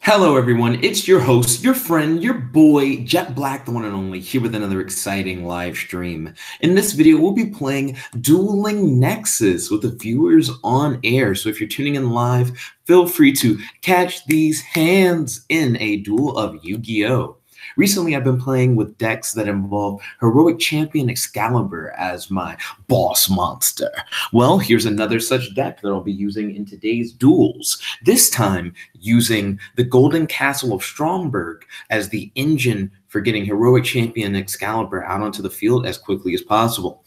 Hello, everyone. It's your host, your friend, your boy, Jet Black, the one and only, here with another exciting live stream. In this video, we'll be playing Dueling Nexus with the viewers on air. So if you're tuning in live, feel free to catch these hands in a duel of Yu-Gi-Oh! Recently, I've been playing with decks that involve Heroic Champion Excalibur as my boss monster. Well, here's another such deck that I'll be using in today's duels. This time, using the Golden Castle of Stromberg as the engine for getting Heroic Champion Excalibur out onto the field as quickly as possible.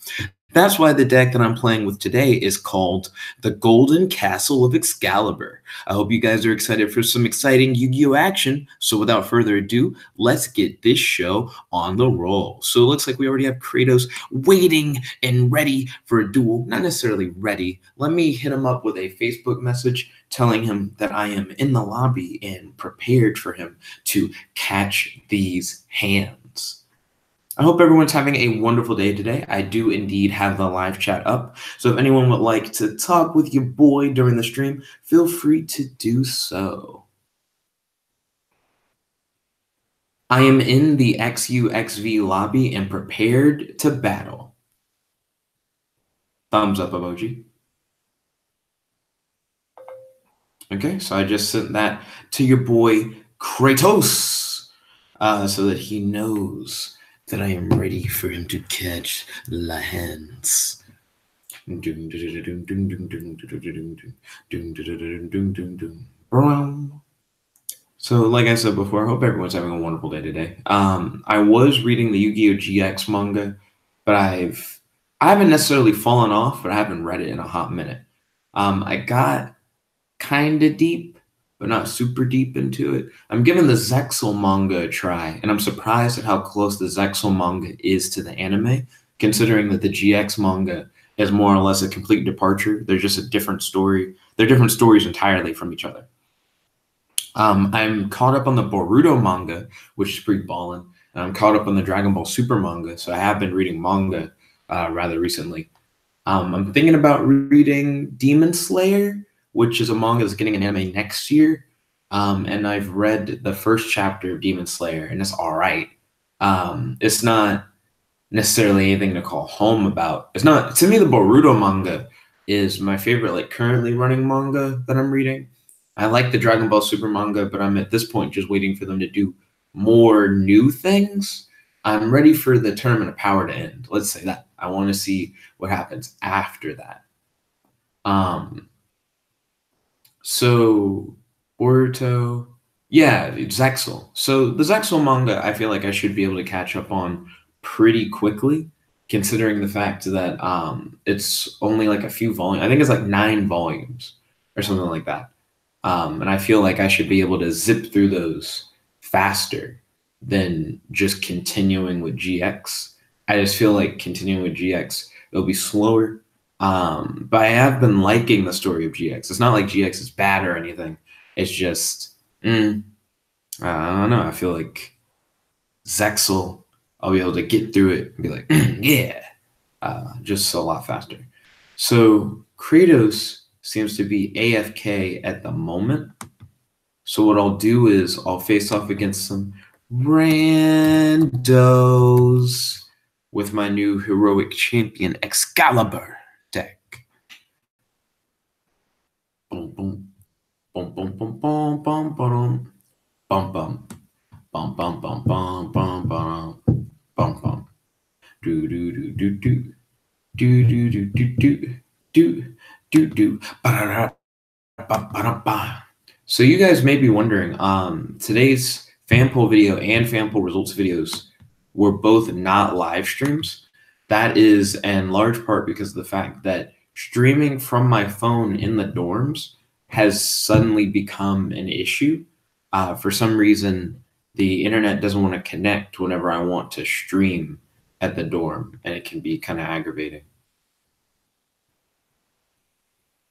That's why the deck that I'm playing with today is called the Golden Castle of Excalibur. I hope you guys are excited for some exciting Yu-Gi-Oh! Action. So without further ado, let's get this show on the roll. So it looks like we already have Kratos waiting and ready for a duel. Not necessarily ready. Let me hit him up with a Facebook message telling him that I am in the lobby and prepared for him to catch these hands. I hope everyone's having a wonderful day today. I do indeed have the live chat up. So if anyone would like to talk with your boy during the stream, feel free to do so. I am in the XUXV lobby and prepared to battle. Thumbs up emoji. Okay, so I just sent that to your boy Kratos so that he knows that I am ready for him to catch the hands. So, like I said before, I hope everyone's having a wonderful day today. I was reading the Yu-Gi-Oh! GX manga, but I haven't necessarily fallen off, but I haven't read it in a hot minute. I got kind of deep, but not super deep into it. I'm giving the Zexal manga a try, and I'm surprised at how close the Zexal manga is to the anime, considering that the GX manga is more or less a complete departure. They're just a different story. They're different stories entirely from each other. I'm caught up on the Boruto manga, which is pretty ballin', and I'm caught up on the Dragon Ball Super manga, so I have been reading manga rather recently. I'm thinking about reading Demon Slayer, which is a manga that's getting an anime next year. And I've read the first chapter of Demon Slayer, and it's all right. It's not necessarily anything to call home about. It's not, to me, the Boruto manga is my favorite, like, currently running manga that I'm reading. I like the Dragon Ball Super manga, but I'm at this point just waiting for them to do more new things. I'm ready for the Tournament of Power to end. Let's say that. I want to see what happens after that. So Boruto, yeah, Zexal. So the Zexal manga, I feel like I should be able to catch up on pretty quickly, considering the fact that it's only like a few volumes. I think it's like 9 volumes or something like that. And I feel like I should be able to zip through those faster than just continuing with GX. I just feel like continuing with GX, it'll be slower. But I have been liking the story of GX. It's not like GX is bad or anything. It's just, I don't know. I feel like Zexal, I'll be able to get through it and be like, yeah, just a lot faster. So Kratos seems to be AFK at the moment. So what I'll do is I'll face off against some randos with my new Heroic Champion Excalibur deck. Boom, boom, boom, boom, boom, boom, boom, boom, bum, bum, bum, bum, bum, bum, bum, bum, bum, bum, do do do do do do do do do do do do. So you guys may be wondering, today's fan poll video and fan poll results videos were both not live streams. That is in large part because of the fact that streaming from my phone in the dorms has suddenly become an issue. For some reason, the internet doesn't want to connect whenever I want to stream at the dorm, and it can be kind of aggravating.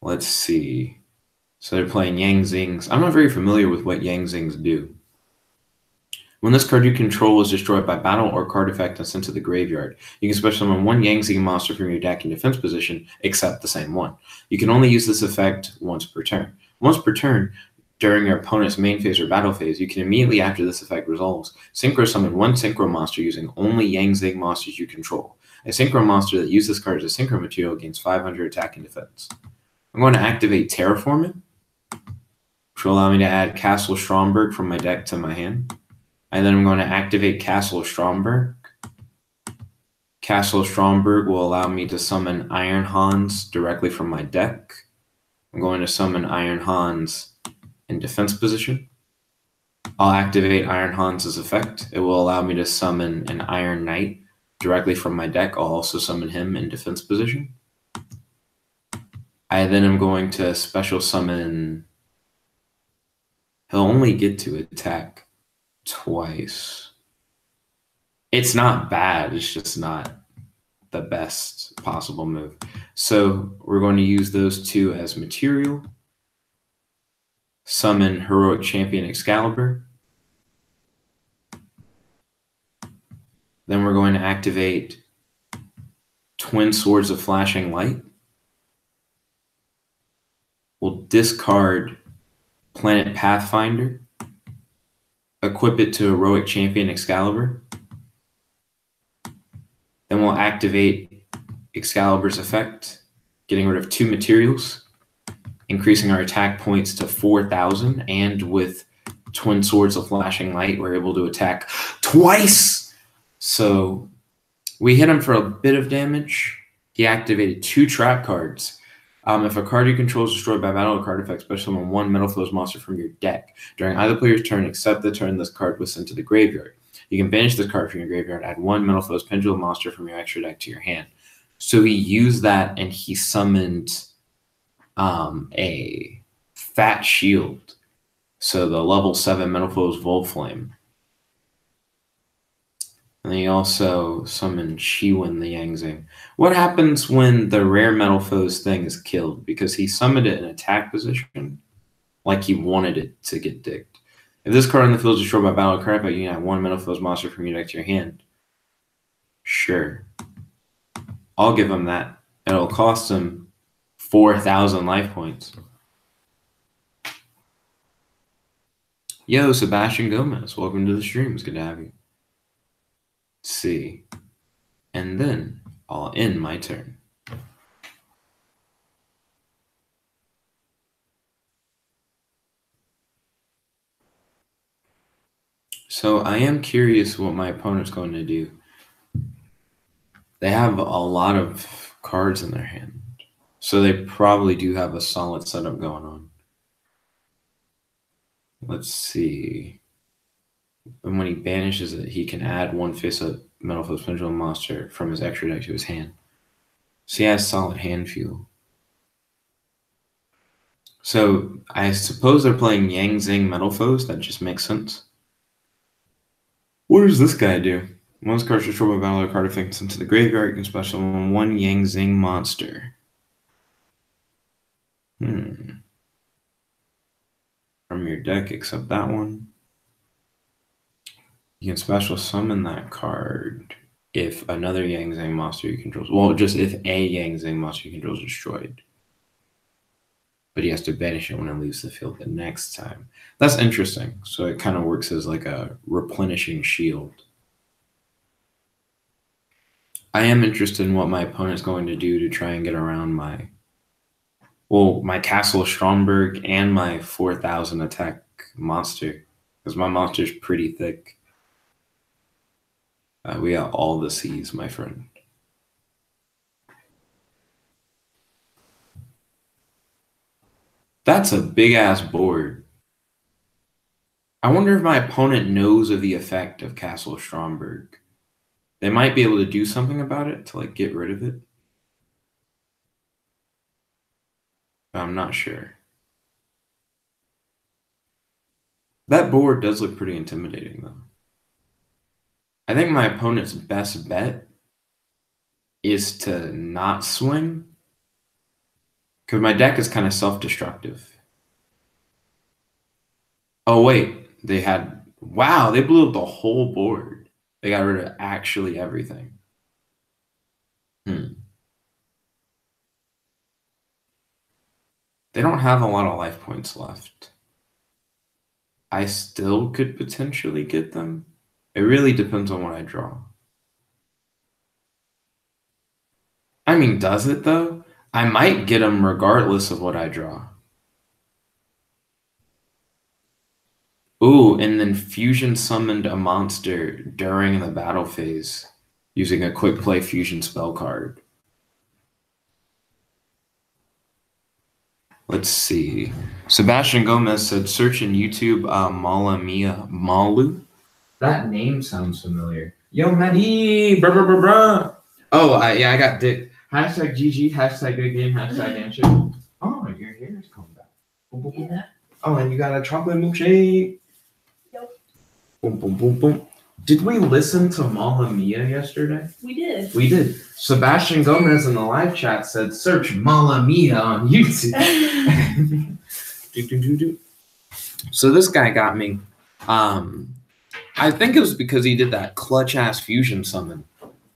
Let's see. So they're playing Yang Zings. I'm not very familiar with what Yang Zings do. When this card you control is destroyed by battle or card effect and sent to the graveyard, you can special summon one Yang Zing monster from your deck in defense position, except the same one. You can only use this effect once per turn. Once per turn, during your opponent's main phase or battle phase, you can immediately after this effect resolves, synchro summon one synchro monster using only Yang Zing monsters you control. A synchro monster that uses this card as a synchro material gains 500 attack and defense. I'm going to activate Terraforming, which will allow me to add Castle Stromberg from my deck to my hand. And then I'm going to activate Castle Stromberg. Castle Stromberg will allow me to summon Iron Hans directly from my deck. I'm going to summon Iron Hans in defense position. I'll activate Iron Hans' effect. It will allow me to summon an Iron Knight directly from my deck. I'll also summon him in defense position. I then am going to special summon. He'll only get to attack twice. It's not bad, it's just not the best possible move. So we're going to use those two as material. Summon Heroic Champion Excalibur. Then we're going to activate Twin Swords of Flashing Light. We'll discard Planet Pathfinder. Equip it to Heroic Champion Excalibur. Then we'll activate Excalibur's effect, getting rid of 2 materials, increasing our attack points to 4,000, and with Twin Swords of Flashing Light, we're able to attack twice. So we hit him for a bit of damage. He activated 2 trap cards. If a card you control is destroyed by battle or card effect, special summon 1 Metal Flows monster from your deck. During either player's turn, except the turn this card was sent to the graveyard. You can banish this card from your graveyard, add 1 Metal Flows Pendulum monster from your extra deck to your hand. So he used that and he summoned a Fat Shield. So the level 7 Metal Flows Volflame. And then he also summoned Shiwen the Yang Zing. What happens when the rare Metal Foes thing is killed? Because he summoned it in attack position, like he wanted it to get dicked. If this card on the field is destroyed by battle or card effect, you can add 1 Metal Foes monster from your deck to your hand. Sure. I'll give him that. It'll cost him 4,000 life points. Yo, Sebastian Gomez, welcome to the stream. It's good to have you. Let's see. And then I'll end my turn. So I am curious what my opponent's going to do. They have a lot of cards in their hand. So they probably do have a solid setup going on. Let's see. And when he banishes it, he can add 1 face-up Metal Flows Pendulum monster from his extra deck to his hand. So he has solid hand feel. So I suppose they're playing Yang Zing Metal Foes. That just makes sense. What does this guy do? Once cards destroyed by battle or card effect sent to the graveyard, you can special summon 1 Yang Zing monster. From your deck, except that one. You can special summon that card if another Yang Zing monster you control. Well, just if a Yang Zing monster you control is destroyed. But he has to banish it when it leaves the field the next time. That's interesting. So it kind of works as like a replenishing shield. I am interested in what my opponent's going to do to try and get around my Castle Stromberg and my 4,000 attack monster. Because my monster's pretty thick. We got all the C's, my friend. That's a big-ass board. I wonder if my opponent knows of the effect of Castle Stromberg. They might be able to do something about it to like get rid of it. But I'm not sure. That board does look pretty intimidating, though. I think my opponent's best bet is to not swing. Because my deck is kind of self-destructive. Oh, wait. They had... Wow, they blew up the whole board. They got rid of actually everything. They don't have a lot of life points left. I still could potentially get them. It really depends on what I draw. I mean, does it though? I might get them regardless of what I draw. Ooh, and then fusion summoned a monster during the battle phase using a quick play fusion spell card. Let's see. Sebastian Gomez said, search in YouTube Mala Mia Malu. That name sounds familiar. Yo, Maddie! Bruh, bruh, bruh, bruh. Oh, yeah, I got dick. Hashtag GG, hashtag good game, hashtag answer. Oh, your hair is coming back. Boom, boom, boom. Yeah. Oh, and you got a chocolate milkshake. Yep. Boom, boom, boom, boom. Did we listen to Mala Mia yesterday? We did. We did. Sebastian Gomez in the live chat said, search Mala Mia on YouTube. So this guy got me. I think it was because he did that clutch-ass fusion summon,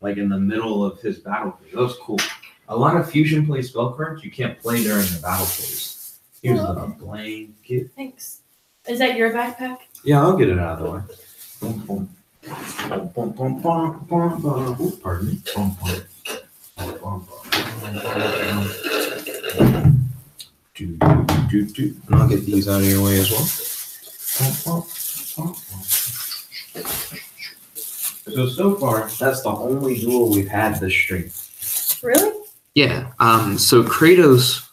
like in the middle of his battle phase. That was cool. A lot of fusion play spell cards you can't play during the battle phase. Here's the blanket. Thanks. Is that your backpack? Yeah, I'll get it out of the way. Boom, boom. Boom, boom, boom, boom, boom, boom. Ooh, pardon me. Boom, boom. Boom, boom, boom. And I'll get these out of your way as well. So far, that's the only duel we've had this stream. Really? Yeah. So Kratos.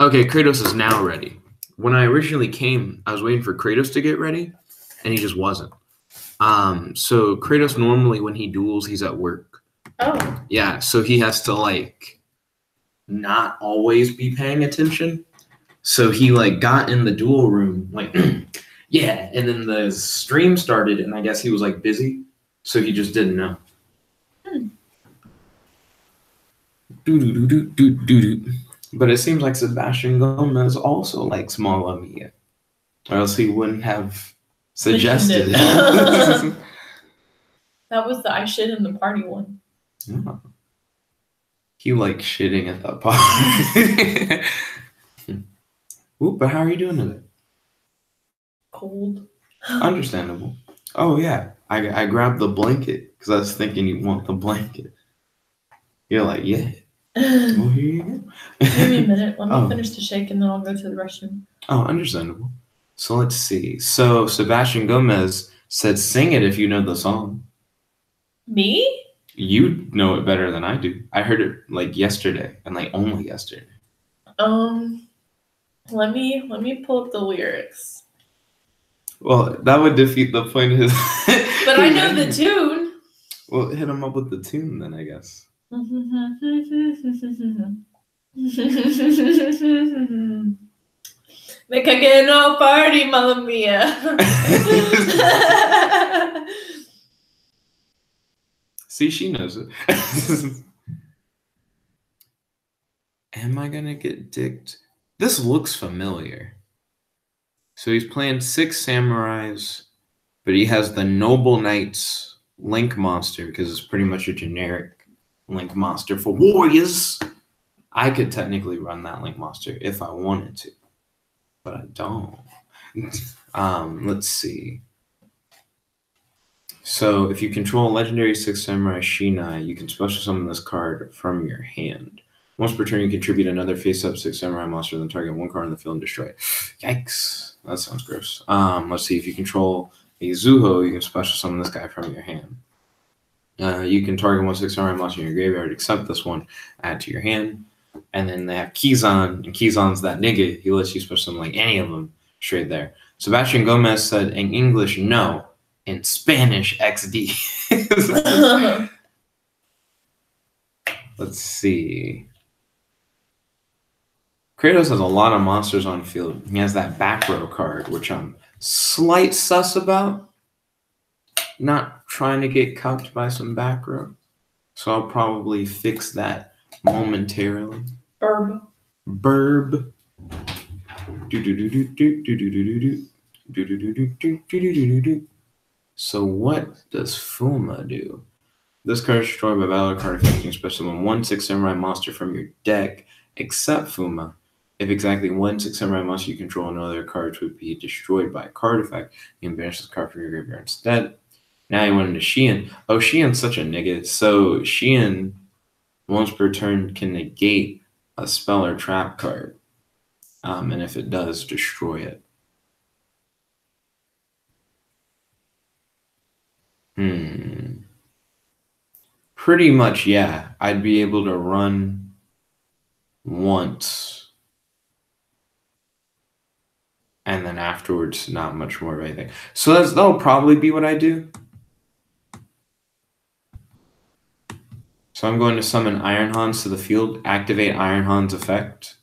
Okay, Kratos is now ready. When I originally came, I was waiting for Kratos to get ready, and he just wasn't. So Kratos normally when he duels, he's at work. Oh. Yeah, so he has to like not always be paying attention. So he like got in the duel room, like yeah, and then the stream started, and I guess he was like busy, so he just didn't know. But it seems like Sebastian Gomez also likes Mala Mia, or else he wouldn't have suggested it. That was the I shit in the party one. Yeah. He likes shitting at the party. Ooh, but how are you doing today? Cold. Understandable. Oh yeah, I grabbed the blanket because I was thinking you want the blanket. You're like, yeah. Well, here you go. Give me a minute. Let me finish the shake and then I'll go to the restroom. Oh, understandable. So let's see. So Sebastian Gomez said, sing it if you know the song. Me? You know it better than I do. I heard it like yesterday and like only yesterday. Let me pull up the lyrics. Well, that would defeat the point of his. But I know the tune. Well, hit him up with the tune then, I guess. Make a get no party, Mamma Mia. See, she knows it. Am I gonna get dicked? This looks familiar. So he's playing 6 samurais, but he has the Noble Knights Link monster because it's pretty much a generic Link monster for warriors. I could technically run that Link monster if I wanted to, but I don't. Let's see. So if you control a legendary 6 samurai Shinai, you can special summon this card from your hand. Once per turn, you contribute another face-up 6 samurai monster, then target 1 card in the field and destroy it. Yikes. That sounds gross. Let's see. If you control a Zuho, you can special summon this guy from your hand. You can target 1 6 samurai monster in your graveyard, except this one, add to your hand. And then they have Kizan, and Kizan's that nigga. He lets you special summon like any of them straight there. Sebastian Gomez said in English, no. In Spanish, XD. Let's see. Kratos has a lot of monsters on field. He has that back row card, which I'm slight sus about. Not trying to get cucked by some back row. So I'll probably fix that momentarily. Burb. Burb. So what does Fuma do? This card is destroyed by battle card effect. You can special summon 1 6 samurai monster from your deck, except Fuma. If exactly one 6 samurai monster you control and other cards would be destroyed by a card effect, you can banish this card from your graveyard instead. Now you went into Sheehan. Oh, Sheehan's such a nigga. So Sheehan, once per turn, can negate a spell or trap card. And if it does, destroy it. Pretty much, yeah. I'd be able to run once. And then afterwards, not much more of anything. So that'll probably be what I do. So I'm going to summon Iron Hans to the field, activate Iron Hans' effect,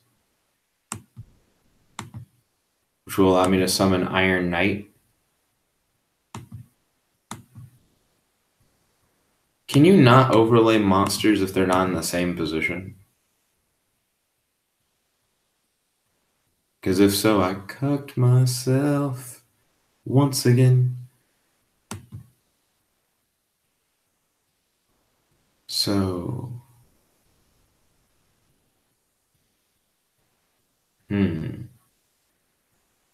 which will allow me to summon Iron Knight. Can you not overlay monsters if they're not in the same position? Because if so, I cucked myself once again. So,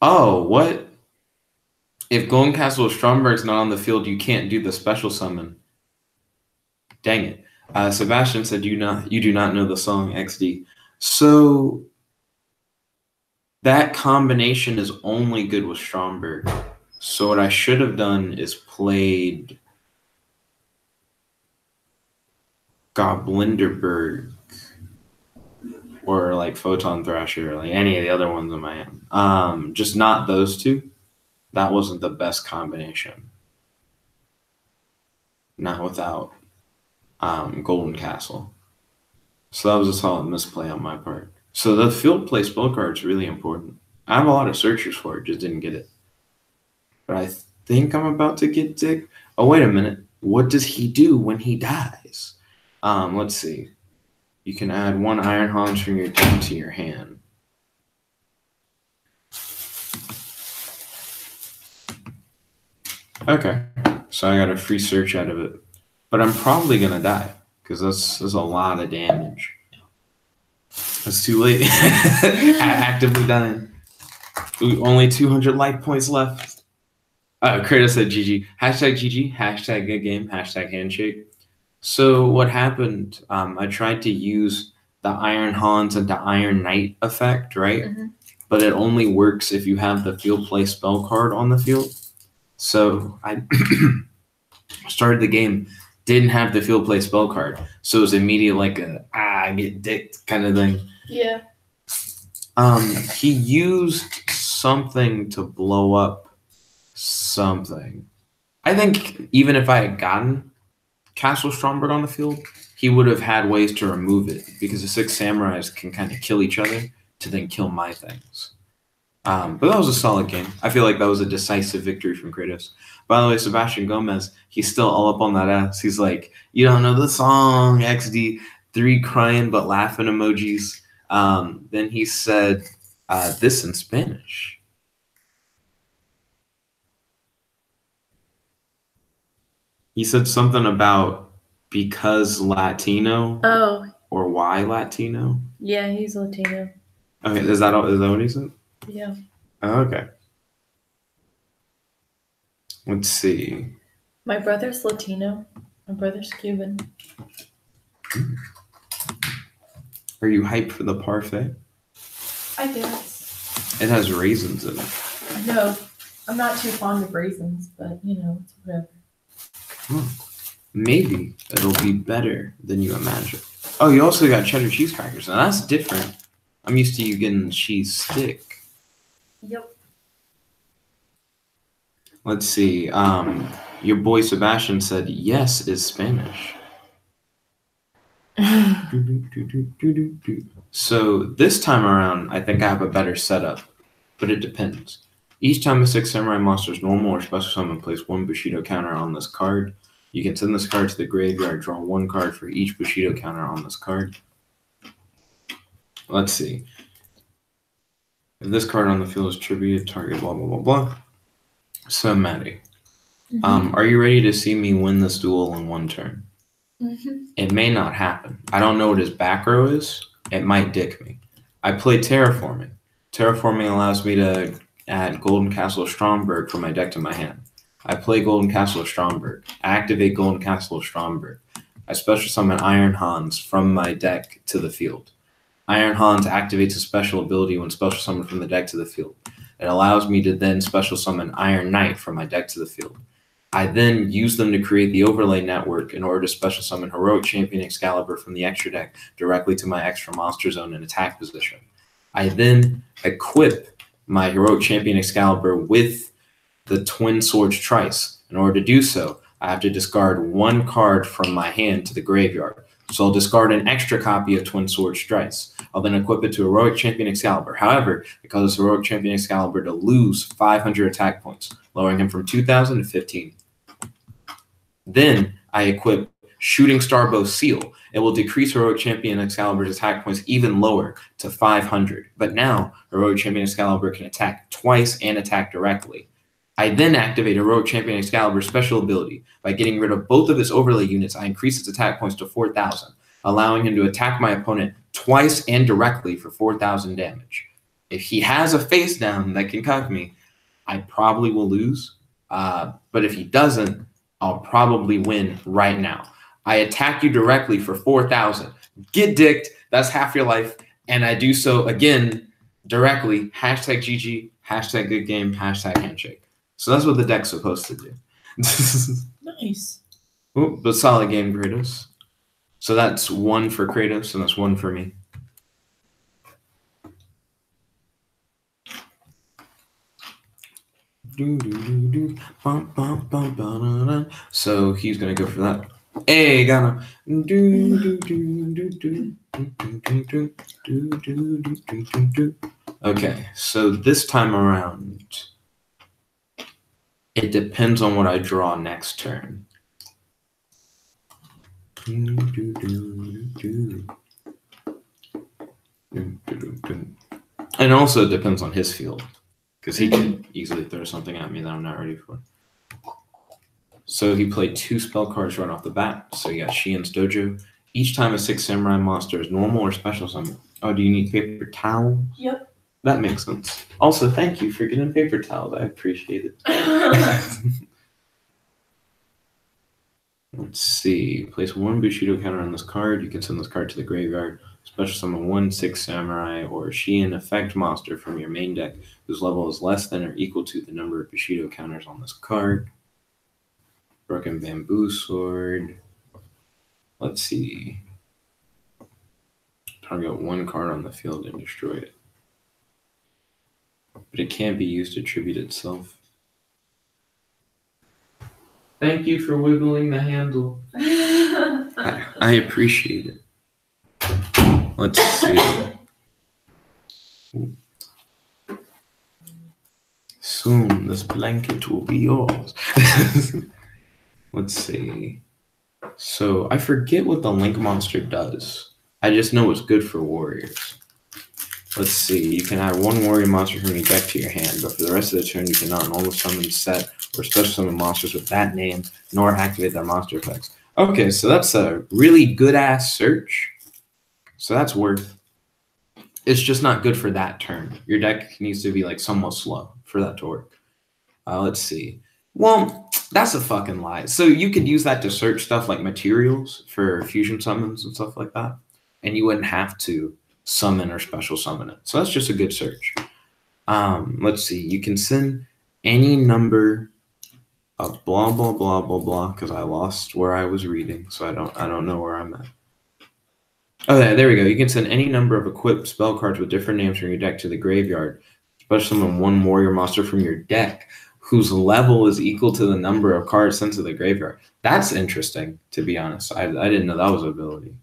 Oh, what? If Golden Castle Stromberg's not on the field, you can't do the special summon. Dang it. Sebastian said you do not know the song XD. So that combination is only good with Stromberg. So what I should have done is played Goblinderberg or like Photon Thrasher or like any of the other ones in my hand. Just not those two. That wasn't the best combination. Not without Golden Castle. So that was a solid misplay on my part. So the field play spell card is really important. I have a lot of searchers for it, just didn't get it. But I think I'm about to get Dick. Oh, wait a minute. What does he do when he dies? Let's see. You can add one Iron Hans from your deck to your hand. Okay. So I got a free search out of it. But I'm probably going to die because that's a lot of damage. It's too late. Actively dying. Ooh, only 200 life points left. Kratos said GG. Hashtag GG. Hashtag good game. Hashtag handshake. So what happened, I tried to use the Iron Hans and the Iron Knight effect, right? Mm-hmm. But it only works if you have the field play spell card on the field. So I started the game, didn't have the field play spell card. So it was immediate like I get dicked kind of thing. Yeah. He used something to blow up something. I think even if I had gotten Castle Stromberg on the field, he would have had ways to remove it because the 6 samurais can kind of kill each other to then kill my things. But that was a solid game. I feel like that was a decisive victory from Kratos. By the way, Sebastian Gomez, he's still all up on that ass. He's like, you don't know the song, XD, 3 crying but laughing emojis. Then he said this in Spanish. He said something about because Latino. Oh. Or why Latino. Yeah, he's Latino. Okay, is that what he said? Yeah. Oh, okay. Let's see. My brother's Latino. My brother's Cuban. Are you hyped for the parfait? I guess. It has raisins in it. No, I'm not too fond of raisins, but you know, it's whatever. Maybe it'll be better than you imagine. Oh, you also got cheddar cheese crackers. Now that's different. I'm used to you getting cheese stick. Yep. Let's see. Your boy Sebastian said yes is Spanish. So this time around, I think I have a better setup, but it depends. Each time a 6 samurai monster's normal or special summon place 1 Bushido counter on this card, you can send this card to the graveyard, draw 1 card for each Bushido counter on this card. Let's see. If this card on the field is tributed, target blah, blah, blah, blah. So, Maddie, are you ready to see me win this duel in 1 turn? It may not happen. I don't know what his back row is. It might dick me. I play Terraforming. Terraforming allows me to add Golden Castle of Stromberg from my deck to my hand. I play Golden Castle of Stromberg. I activate Golden Castle of Stromberg. I special summon Iron Hans from my deck to the field. Iron Hans activates a special ability when special summoned from the deck to the field. It allows me to then special summon Iron Knight from my deck to the field. I then use them to create the overlay network in order to special summon Heroic Champion Excalibur from the extra deck directly to my extra monster zone and attack position. I then equip my Heroic Champion Excalibur with the Twin Swords Trice. In order to do so, I have to discard one card from my hand to the graveyard. So I'll discard an extra copy of Twin Swords Trice. I'll then equip it to Heroic Champion Excalibur. However, it causes Heroic Champion Excalibur to lose 500 attack points, lowering him from 2,000 to 15. Then I equip Shooting Starbow Seal. It will decrease Heroic Champion Excalibur's attack points even lower to 500. But now, Heroic Champion Excalibur can attack twice and attack directly. I then activate Heroic Champion Excalibur's special ability. By getting rid of both of its overlay units, I increase its attack points to 4,000, allowing him to attack my opponent twice and directly for 4,000 damage. If he has a face down that can cuck me, I probably will lose. But if he doesn't, I'll probably win right now. I attack you directly for 4,000. Get dicked. That's half your life. And I do so again directly. Hashtag GG, hashtag good game, hashtag handshake. So that's what the deck's supposed to do. Nice. Ooh, but solid game, Kratos. So that's 1 for Kratos, and that's 1 for me. So he's gonna go for that. Hey, got him. Okay, so this time around, it depends on what I draw next turn. And also it depends on his field, because he could easily throw something at me that I'm not ready for. So he played 2 spell cards right off the bat. So you got Shien's Dojo. Each time a 6 samurai monster is normal or special summon. Oh, do you need paper towels? Yep. That makes sense. Also, thank you for getting paper towels. I appreciate it. Let's see. Place 1 Bushido counter on this card. You can send this card to the graveyard. Special summon 1 6 samurai or Shien effect monster from your main deck whose level is less than or equal to the number of Bushido counters on this card. Broken Bamboo Sword. Let's see. Target 1 card on the field and destroy it. But it can't be used to tribute itself. Thank you for wiggling the handle. I appreciate it. Let's see. Soon this blanket will be yours. Let's see. So I forget what the Link monster does. I just know it's good for warriors. Let's see. You can add 1 warrior monster from your deck to your hand, but for the rest of the turn, you cannot normal summon, set, or special summon monsters with that name, nor activate their monster effects. Okay, so that's a really good-ass search. So that's worth. It's just not good for that turn. Your deck needs to be like somewhat slow for that to work. Let's see. Well, that's a fucking lie. So you could use that to search stuff like materials for fusion summons and stuff like that, and you wouldn't have to summon or special summon it. So that's just a good search. Let's see. You can send any number of blah blah blah blah blah because I lost where I was reading, so I don't know where I'm at. Okay, there we go. You can send any number of equipped spell cards with different names from your deck to the graveyard. Special summon 1 warrior monster from your deck whose level is equal to the number of cards sent to the graveyard. That's interesting, to be honest. I didn't know that was an ability.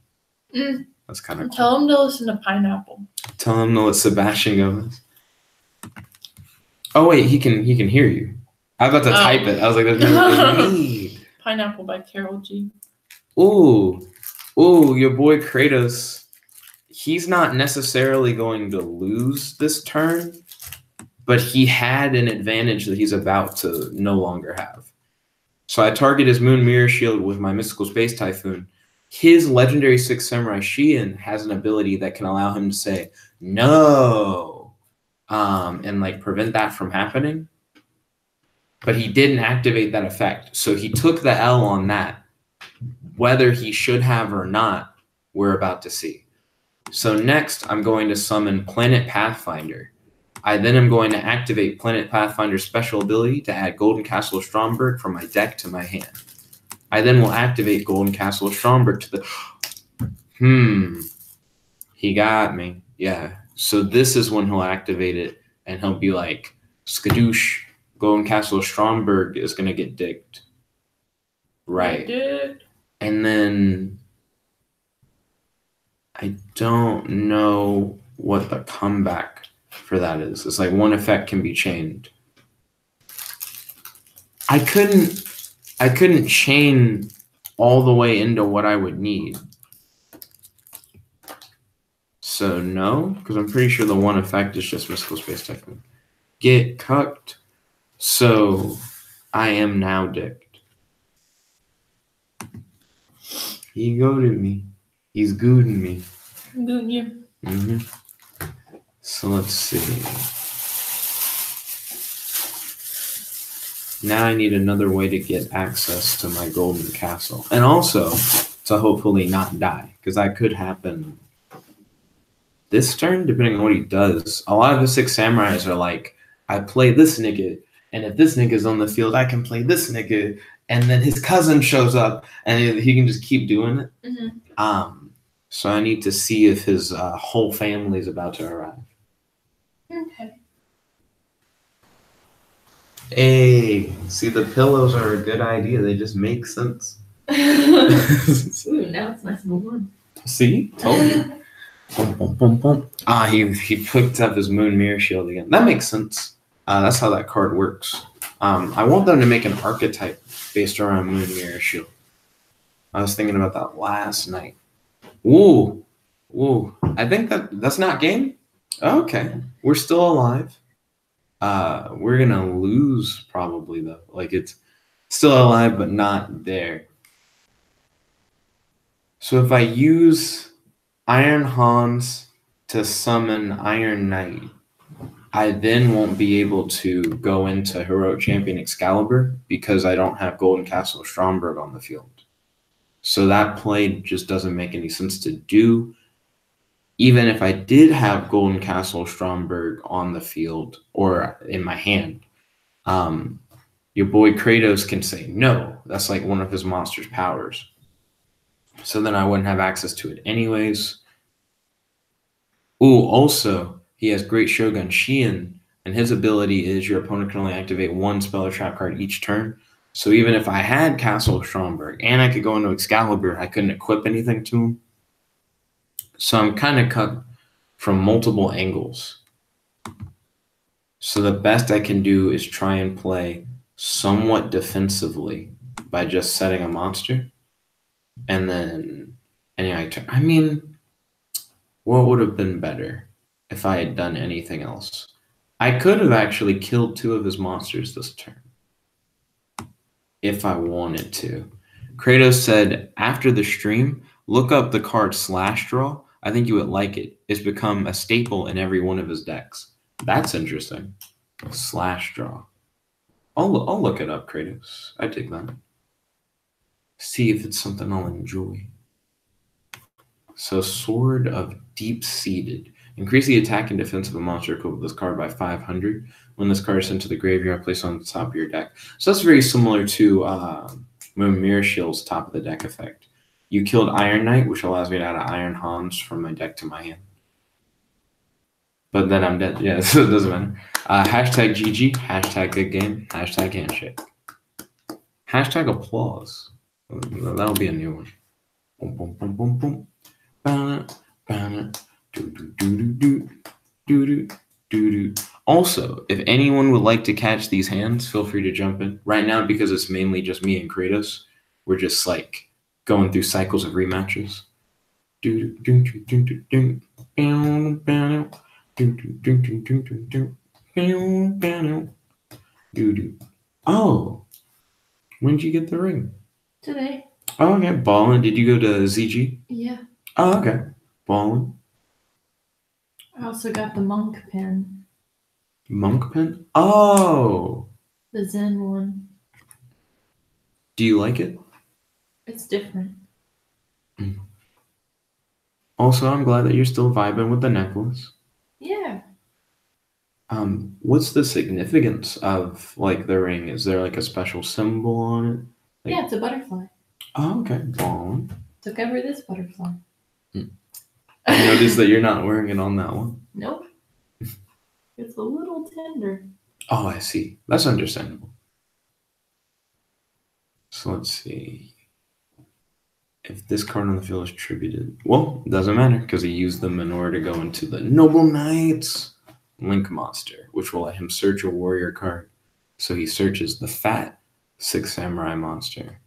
That's kind of cool. Tell him to listen to Pineapple. Tell him to let Sebastian go. Oh wait, he can hear you. I was about to type it. I was like, there's no need. Pineapple by Carol G. Ooh, your boy Kratos. He's not necessarily going to lose this turn, but he had an advantage that he's about to no longer have. So I target his Moon Mirror Shield with my Mystical Space Typhoon. His legendary 6 samurai Shien has an ability that can allow him to say, No. And like prevent that from happening. But he didn't activate that effect. So he took the L on that. Whether he should have or not, we're about to see. So next, I'm going to summon Planet Pathfinder. I then am going to activate Planet Pathfinder's special ability to add Golden Castle of Stromberg from my deck to my hand. I then will activate Golden Castle of Stromberg to the... He got me. Yeah. So this is when he'll activate it, and he'll be like, skadoosh, Golden Castle of Stromberg is going to get dicked. Right. And then I don't know what the comeback for that is. It's like one effect can be chained. I couldn't chain all the way into what I would need. So no, because I'm pretty sure the one effect is just Mystical Space Technique. Get cucked. So I am now dicked. He goaded me. He's gooding me. Good you. So let's see. Now I need another way to get access to my golden castle. And also to hopefully not die. Because that could happen this turn, depending on what he does. A lot of the 6 samurais are like, I play this nigga, and if this nigga's on the field, I can play this nigga, and then his cousin shows up, and he can just keep doing it. So I need to see if his whole family is about to arrive. Okay. Hey, see, the pillows are a good idea. They just make sense. Ooh, now it's nice and warm. See? Told you. Boom, boom, boom, boom. He picked up his Moon Mirror Shield again. That makes sense. That's how that card works. I want them to make an archetype based around Moon Mirror Shield. I was thinking about that last night. Ooh. I think that's not game. Okay. We're still alive. We're gonna lose probably though. Like it's still alive but not there. So if I use Iron Hans to summon Iron Knight, I then won't be able to go into Heroic Champion Excalibur because I don't have Golden Castle of Stromberg on the field. So that play just doesn't make any sense to do. Even if I did have Golden Castle of Stromberg on the field or in my hand, your boy Kratos can say no. That's like one of his monster's powers. So then I wouldn't have access to it anyways. Ooh, also, he has Great Shogun Shien, and his ability is your opponent can only activate 1 spell or trap card each turn. So even if I had Castle of Stromberg and I could go into Excalibur, I couldn't equip anything to him. So I'm kind of cut from multiple angles. So the best I can do is try and play somewhat defensively by just setting a monster. And then, anyway, I mean, what would have been better if I had done anything else? I could have actually killed 2 of his monsters this turn. If I wanted to. Kratos said, after the stream, look up the card Slash Draw. I think you would like it. It's become a staple in every one of his decks. That's interesting. Slash Draw. I'll look it up, Kratos. I dig that. See if it's something I'll enjoy. So Sword of Deep-Seated. Increase the attack and defense of a monster equipped with this card by 500. When this card is sent to the graveyard, place it on the top of your deck. So that's very similar to Moon Mirror Shield's top of the deck effect. You killed Iron Knight, which allows me to add an Iron Hans from my deck to my hand. But then I'm dead. Yeah, so it doesn't matter. Hashtag GG, hashtag good game, hashtag handshake. Hashtag applause. That'll be a new one. Boom, boom, boom, boom, boom. Also, if anyone would like to catch these hands, feel free to jump in. Right now, because it's mainly just me and Kratos, we're just like going through cycles of rematches. Oh, when did you get the ring? Today. Oh, okay. Ballin'. Did you go to ZG? Yeah. Oh, okay. Ballin'. I also got the monk pen. Monk pen? Oh! The Zen one. Do you like it? It's different. Also, I'm glad that you're still vibing with the necklace. Yeah. What's the significance of like the ring? Is there like a special symbol on it? Like, Yeah, it's a butterfly. oh, okay. Ballin'. Took over this butterfly. I noticed that you're not wearing it on that one. Nope. It's a little tender. Oh, I see. That's understandable. So let's see. If this card on the field is tributed, well, it doesn't matter because he used them in order to go into the Noble Knights Link monster, which will let him search a warrior card. So he searches the fat 6 samurai monster.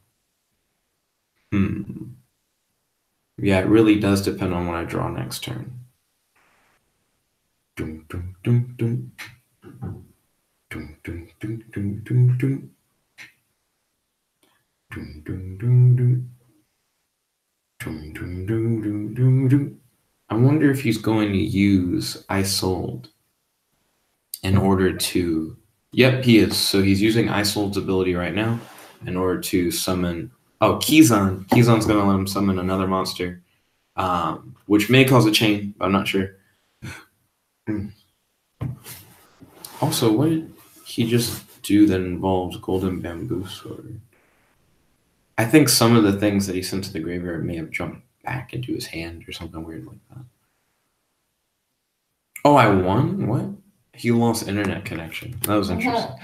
Yeah, it really does depend on what I draw next turn. Dun, dun, dun, dun. Dun, dun, dun, dun, dun, dun. Dun, dun, dun, dun. Dun, dun, dun, dun, dun, dun. I wonder if he's going to use I Sold in order to... Yep, he is. So he's using I Sold's ability right now in order to summon... Oh, Kizan. Kizan's going to let him summon another monster, which may cause a chain, but I'm not sure. Also, what did he just do that involves golden bamboo sword? I think some of the things that he sent to the graveyard may have jumped back into his hand or something weird like that. Oh, I won? What? He lost internet connection. That was interesting.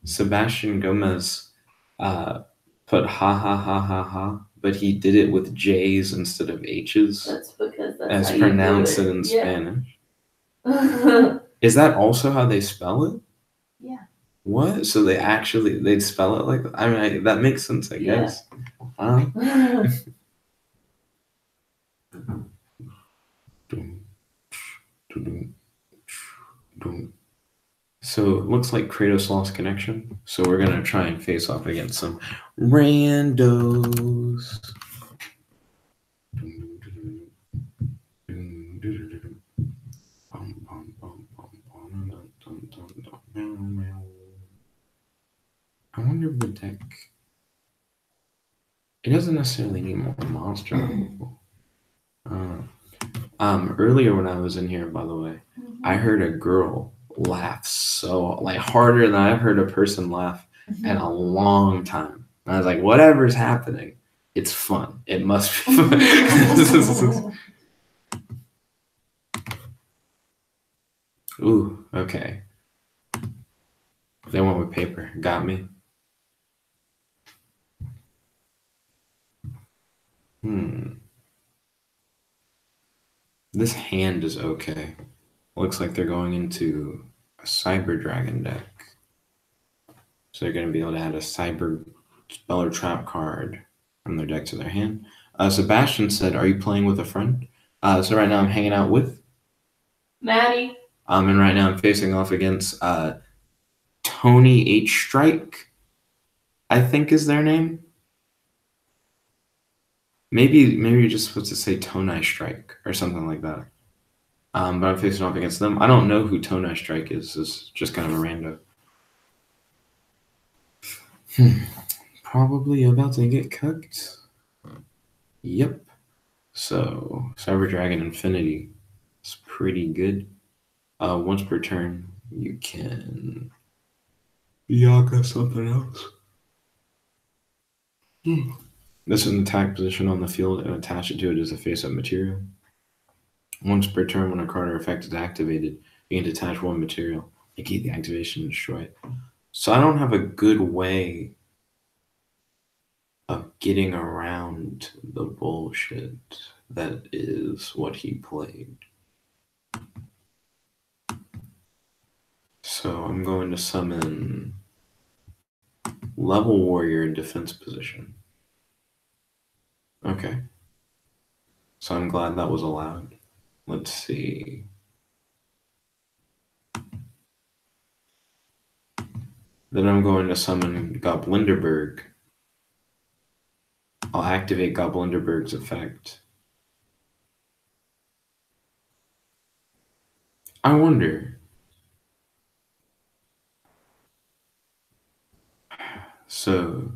Sebastian Gomez put ha ha ha ha ha, but he did it with J's instead of H's. That's because that's as how pronounced you do it in Spanish. Yeah. Is that also how they spell it? Yeah. What? So they'd spell it like that? I mean, that makes sense, I guess. So it looks like Kratos lost connection. So we're gonna try and face off against some randos. I wonder if the deck... It doesn't necessarily need more monster removal. Earlier when I was in here, by the way, I heard a girl laugh so like harder than I've heard a person laugh in a long time. And I was like, whatever's happening, it's fun. It must be fun. Ooh, okay. They went with paper. Got me. This hand is okay. Looks like they're going into a Cyber Dragon deck. So they're going to be able to add a Cyber Spell or Trap card from their deck to their hand. Sebastian said, are you playing with a friend? So right now I'm hanging out with Maddie. And right now I'm facing off against Tony H. Strike, I think is their name. Maybe you're just supposed to say Tonai Strike or something like that. But I'm facing off against them. I don't know who Tonai Strike is. It's just kind of a rando. Probably about to get cooked. Yep. So Cyber Dragon Infinity is pretty good. Once per turn, you can Yaga something else. This is an attack position on the field and attach it to it as a face-up material. Once per turn, when a card or effect is activated, you can detach one material, negate the activation, and destroy it. So I don't have a good way of getting around the bullshit that is what he played. So I'm going to summon Level Warrior in defense position. Okay. So I'm glad that was allowed. Let's see. Then I'm going to summon Goblinderberg I'll activate Goblinderberg's effect. I wonder. So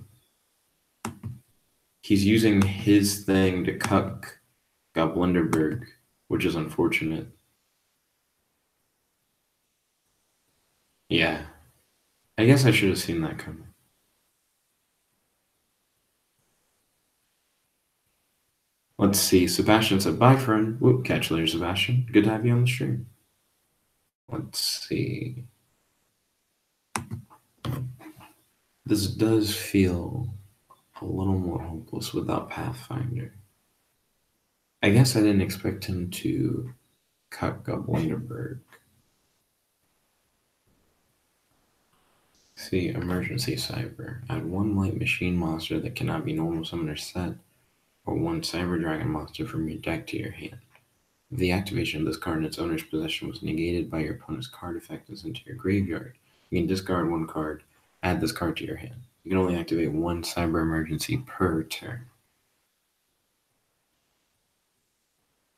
he's using his thing to cuck Goblinderberg, which is unfortunate. Yeah. I guess I should have seen that coming. Let's see. Sebastian said, bye, friend. Whoop, catch you later, Sebastian. Good to have you on the stream. Let's see. This does feel a little more hopeless without Pathfinder. I guess I didn't expect him to cut Goblinderberg. See, emergency cyber. Add one light machine monster that cannot be normal summoner set, or one cyber dragon monster from your deck to your hand. If the activation of this card in its owner's possession was negated by your opponent's card effect and sent to your graveyard, you can discard one card, add this card to your hand. You can only activate one cyber emergency per turn.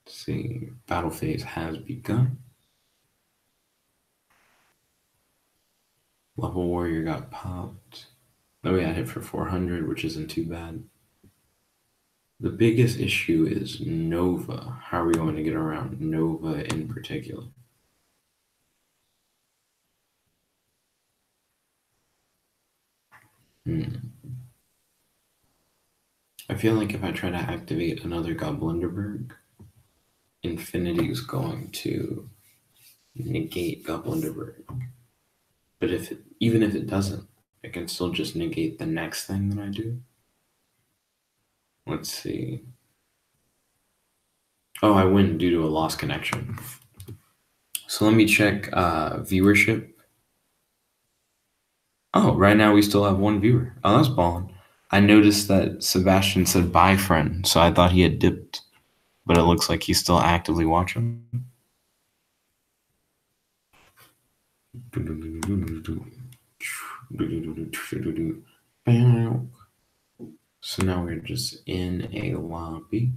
Let's see, battle phase has begun. Level Warrior got popped. Oh yeah, hit for 400, which isn't too bad. The biggest issue is Nova. How are we going to get around Nova in particular? I feel like if I try to activate another Goblinderberg, Infinity is going to negate Goblinderberg. But even if it doesn't, it can still just negate the next thing that I do. Let's see. Oh, I win due to a lost connection. So let me check viewership. Oh, right now we still have one viewer. Oh, that's ballin'. I noticed that Sebastian said bye, friend, so I thought he had dipped. But it looks like he's still actively watching. So now we're just in a lobby.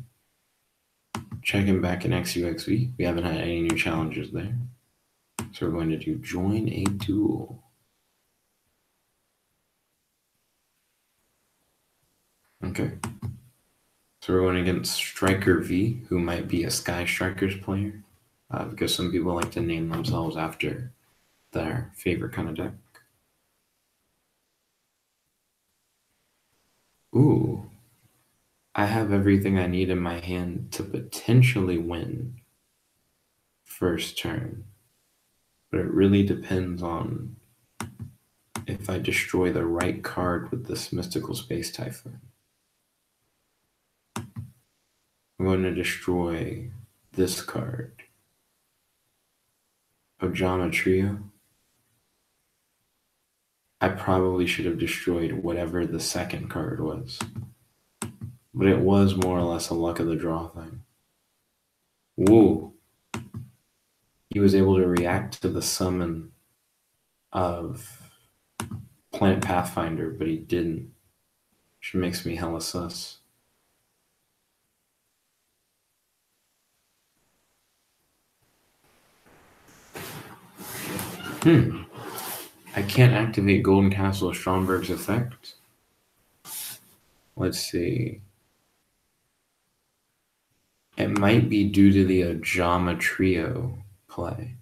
Checking back in XUXV. We haven't had any new challenges there. So we're going to do join a duel. Okay. So we're going against Striker V, who might be a Sky Strikers player, because some people like to name themselves after their favorite kind of deck. Ooh. I have everything I need in my hand to potentially win first turn. But it really depends on if I destroy the right card with this Mystical Space Typhoon. I'm going to destroy this card. Ojama Trio. I probably should have destroyed whatever the second card was. But it was more or less a luck of the draw thing. Whoa. He was able to react to the summon of Planet Pathfinder, but he didn't. Which makes me hella sus. I can't activate Golden Castle of Stromberg's effect. Let's see. It might be due to the Ojama Trio play.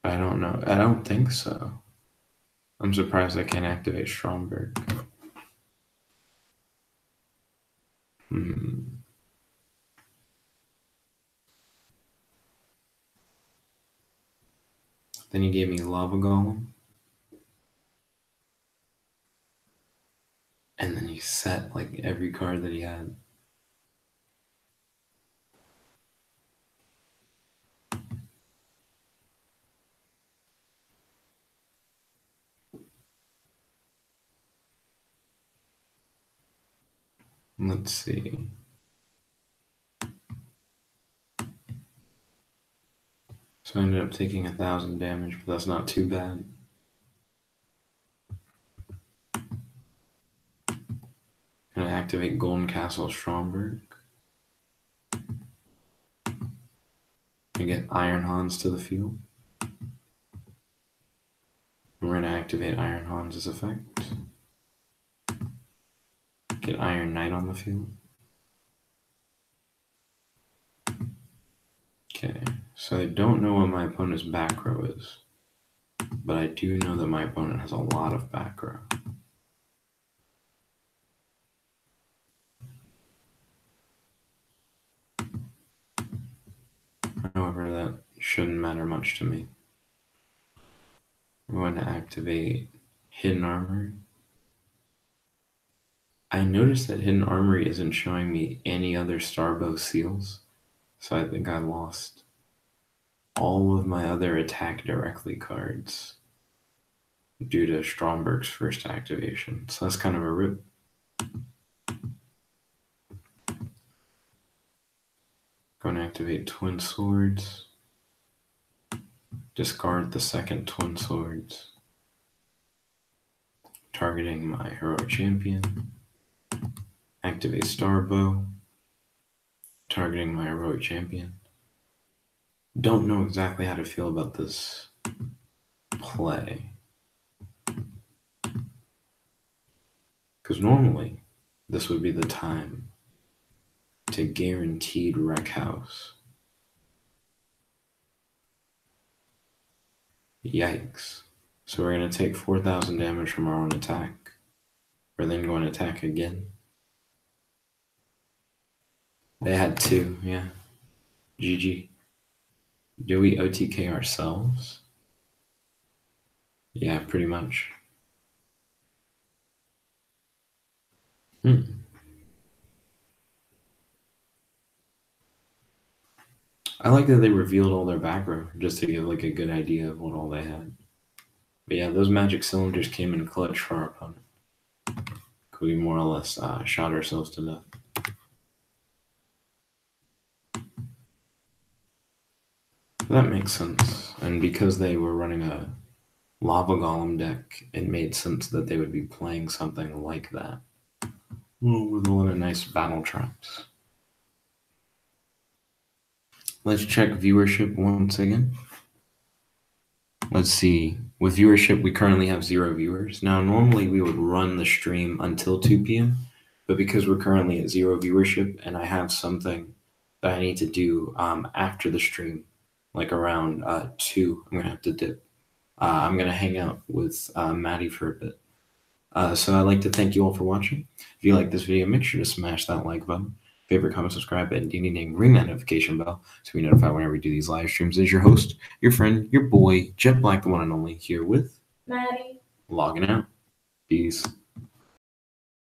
I don't know. I don't think so. I'm surprised I can't activate Stromberg. Then he gave me Lava Golem. And then he set like every card that he had. Let's see. So I ended up taking 1,000 damage, but that's not too bad. activate Golden Castle Stromberg. And get Iron Hans to the field. We're going to activate Iron Hans' effect. Get Iron Knight on the field. Okay, so I don't know what my opponent's back row is, but I do know that my opponent has a lot of back row. However, that shouldn't matter much to me. We're going to activate Hidden Armory. I noticed that Hidden Armory isn't showing me any other Starbow seals, so I think I lost all of my other attack directly cards due to Stromberg's first activation. So that's kind of a rip. Going to activate Twin Swords. Discard the second Twin Swords. Targeting my Heroic Champion. Activate Starbow. Targeting my Heroic Champion. Don't know exactly how to feel about this play. Because normally, this would be the time to guaranteed wreck house. Yikes. So we're going to take 4,000 damage from our own attack. We're then going to attack again. They had 2, yeah. GG. Do we OTK ourselves? Yeah, pretty much. I like that they revealed all their back row just to give like a good idea of what all they had. But yeah, those magic cylinders came in clutch for our opponent. We more or less shot ourselves to death. That makes sense. And because they were running a Lava Golem deck, it made sense that they would be playing something like that. With a lot of nice battle traps. Let's check viewership once again. Let's see. With viewership, we currently have 0 viewers. Now, normally we would run the stream until 2 p.m., but because we're currently at 0 viewership and I have something that I need to do after the stream, like around 2, I'm going to have to dip. I'm going to hang out with Maddie for a bit. So I'd like to thank you all for watching. If you like this video, make sure to smash that like button. Favorite, comment, subscribe, and ding, ring that notification bell to be notified whenever we do these live streams. This is your host, your friend, your boy, Jet Black, the one and only, here with Maddie. Logging out. Peace.